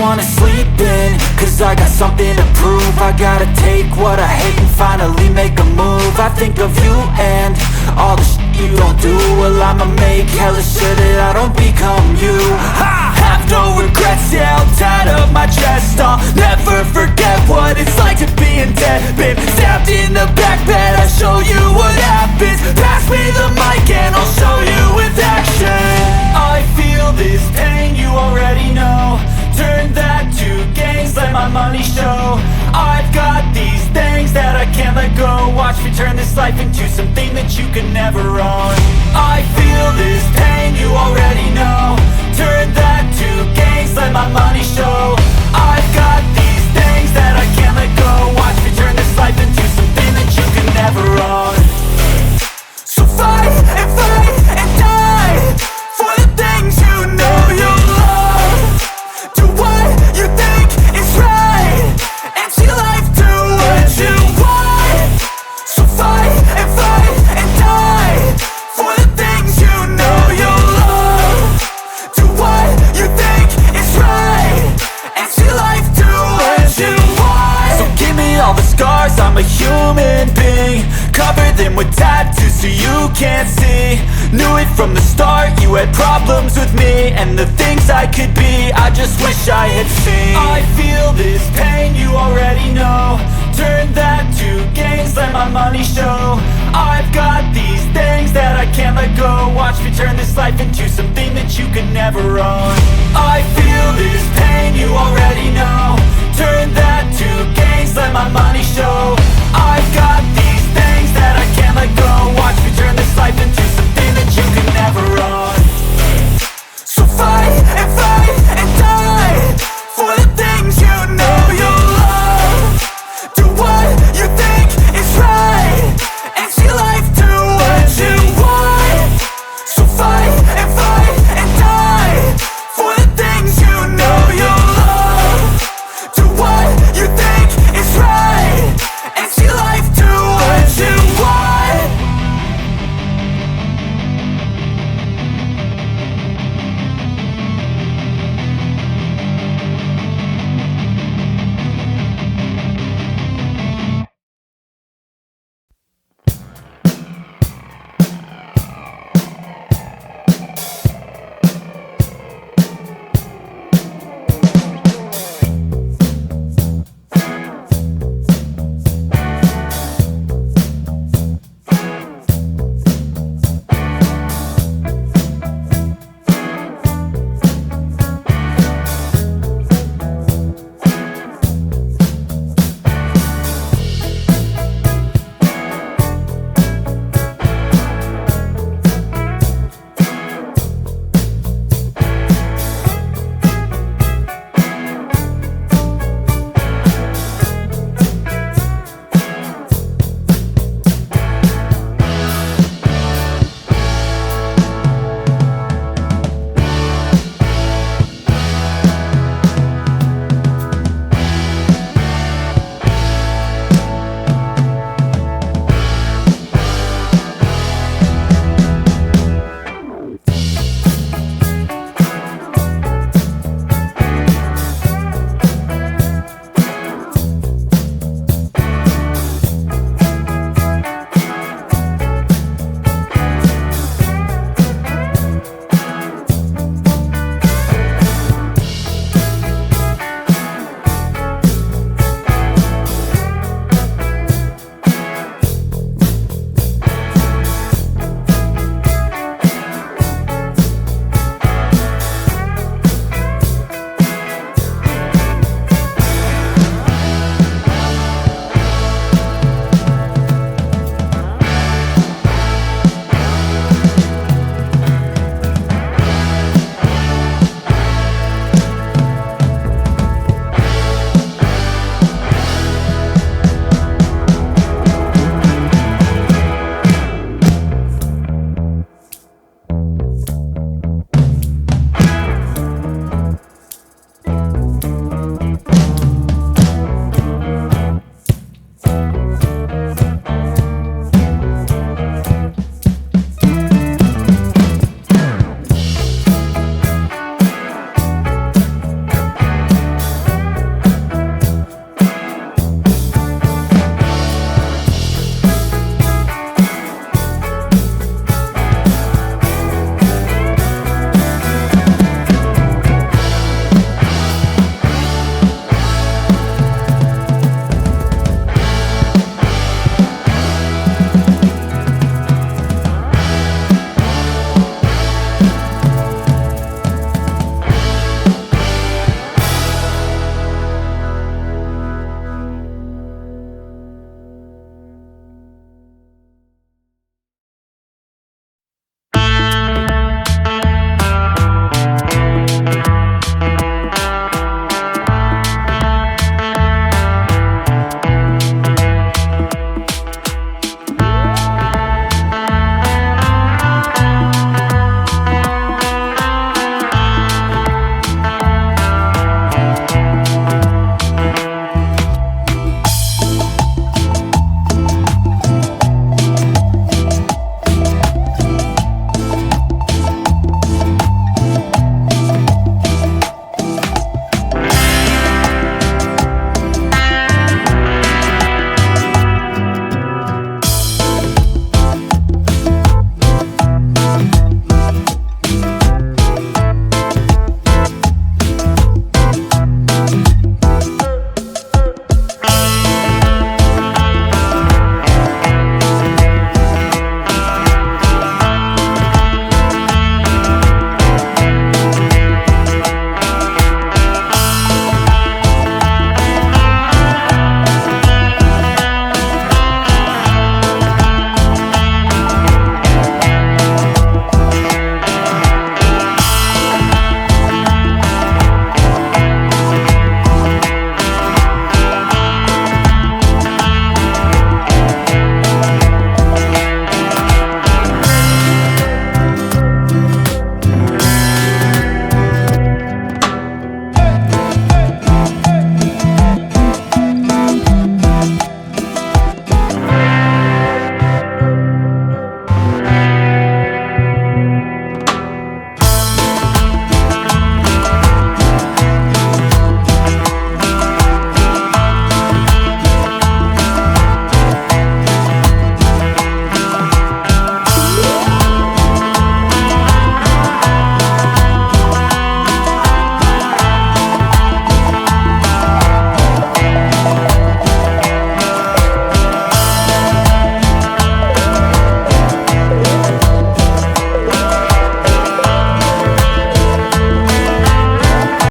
wanna sleep in, cause I got something to prove. I gotta take what I hate and finally make a move. I think of you and all the shit you don't do. Well, I'ma make hella sure that I don't become you. I have no regrets, yeah, I'll tie up my chest. I'll never forget what it's like to be in debt. Been stabbed in the back bed, I'll show you what happens. Pass me the mic and I'll show you with action. I feel this pain, you already know. Turn that to gains, let my money show. I've got these things that I can't let go. Watch me turn this life into something that you can never own. I feel this pain, you already know. Turn that to gains, let my money show. I've got these things that I can't let go. Watch me turn this life into something that you can never own. So fight and die for the things you know you love. Do what you think is right and see life do what you want. So fight and die for the things you know you love. Do what you think is right and see life do what you want. So give me all the scars, I'm a human being. Cover them with tattoos so you can't see. Knew it from the start, you had problems with me and the things I could be, I just wish I had seen. I feel this pain, you already know. Turn that to gains, let my money show. I've got these things that I can't let go. Watch me turn this life into something that you can never own. I feel this pain, you already know. Turn that to gains, let my money show.